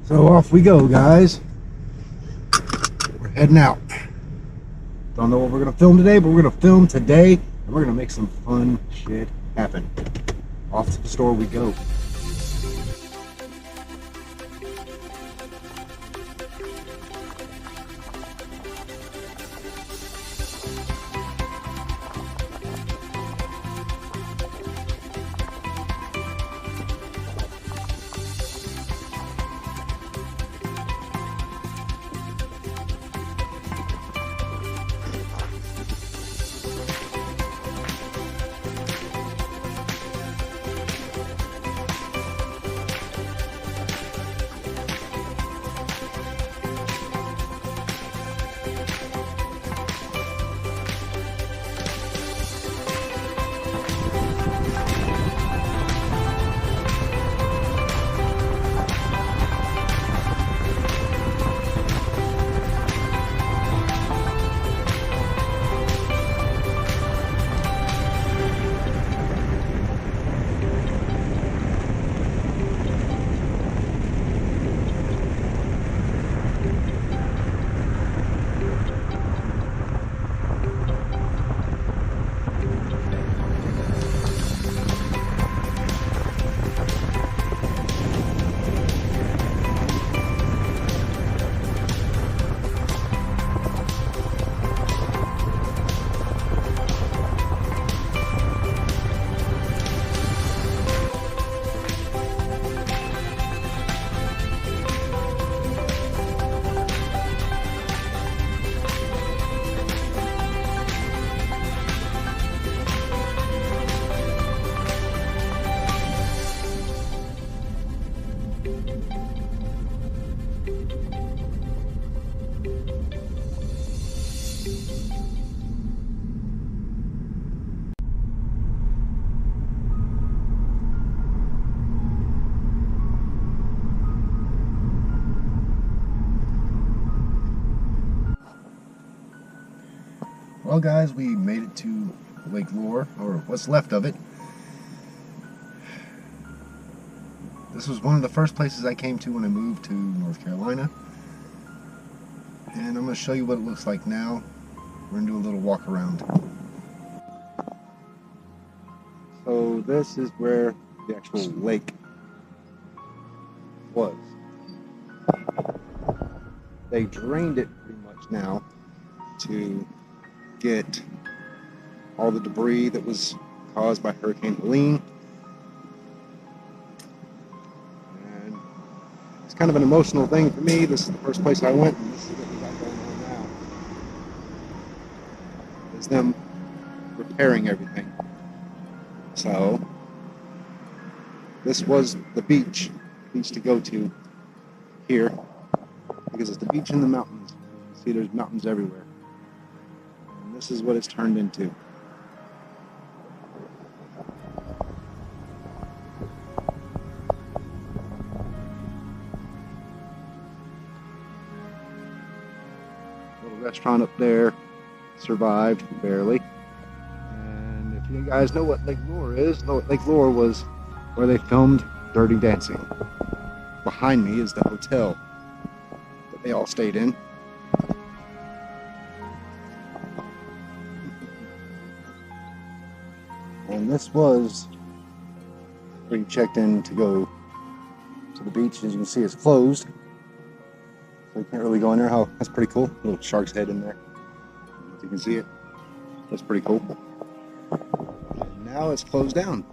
So off we go, guys. We're heading out. Don't know what we're gonna film today, but we're gonna film today and we're gonna make some fun shit happen. Off to the store we go. Well, guys, we made it to Lake Lure, or what's left of it. This was one of the first places I came to when I moved to North Carolina. And I'm going to show you what it looks like now. We're going to do a little walk around. So this is where the actual lake was. They drained it pretty much now to get all the debris that was caused by Hurricane Helene. And it's kind of an emotional thing for me. This is the first place I went, and this is what we got going on now. Is them repairing everything. So this was the beach to go to here, because it's the beach in the mountains. You see, there's mountains everywhere. This is what it's turned into. Little restaurant up there survived barely. And if you guys know what Lake Lure is, Lake Lure was where they filmed Dirty Dancing. Behind me is the hotel that they all stayed in. And this was where you checked in to go to the beach. As you can see, it's closed, so you can't really go in there. Oh, that's pretty cool. Little shark's head in there. As you can see it, that's pretty cool. And now it's closed down,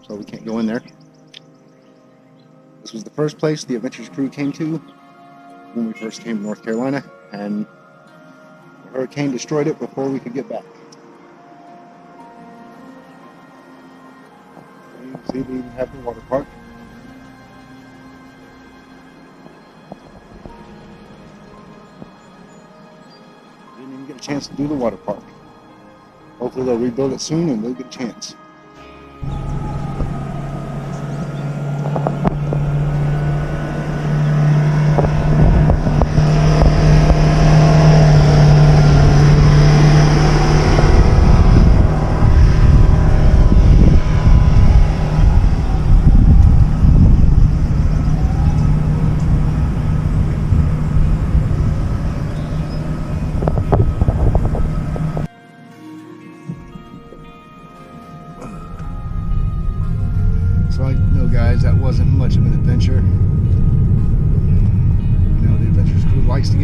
so we can't go in there. This was the first place the Adventures crew came to when we first came to North Carolina, and the hurricane destroyed it before we could get back. See, we even have the water park. Didn't even get a chance to do the water park. Hopefully they'll rebuild it soon and we'll get a chance.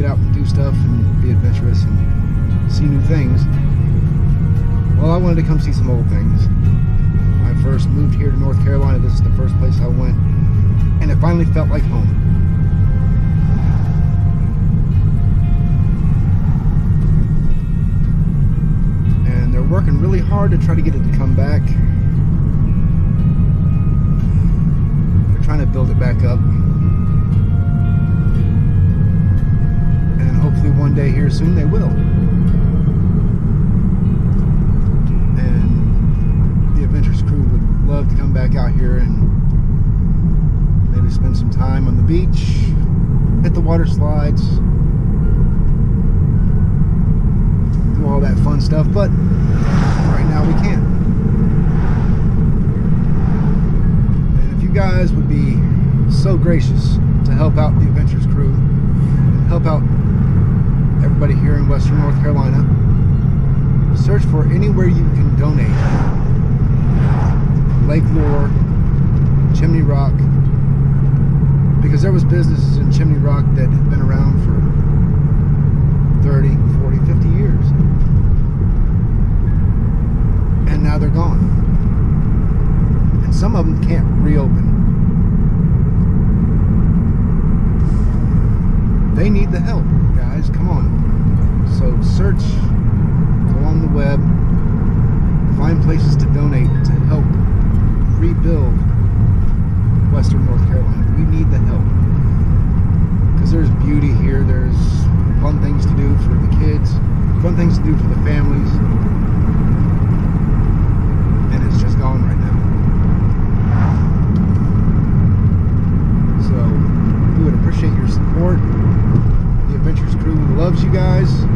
get out and do stuff and be adventurous and see new things. Well, I wanted to come see some old things. I first moved here to North Carolina. This is the first place I went, and it finally felt like home. And they're working really hard to try to get it to come back. They're trying to build it back up. And hopefully one day here soon they will. Adventures crew would love to come back out here and maybe spend some time on the beach, hit the water slides, do all that fun stuff, but right now we can't. And if you guys would be so gracious to help out the Adventures crew and help out everybody here in Western North Carolina, search for anywhere you can donate. Lake Lure, Chimney Rock, because there was businesses in Chimney Rock that had been around for 30, 40, 50 years. And now they're gone. And some of them can't reopen. They need the help, guys. Come on. So search, go on the web, find places to donate to help rebuild Western North Carolina. We need the help, because there's beauty here, there's fun things to do for the kids, fun things to do for the families, and it's just gone right now. So we would appreciate your support. The Adventures crew loves you guys.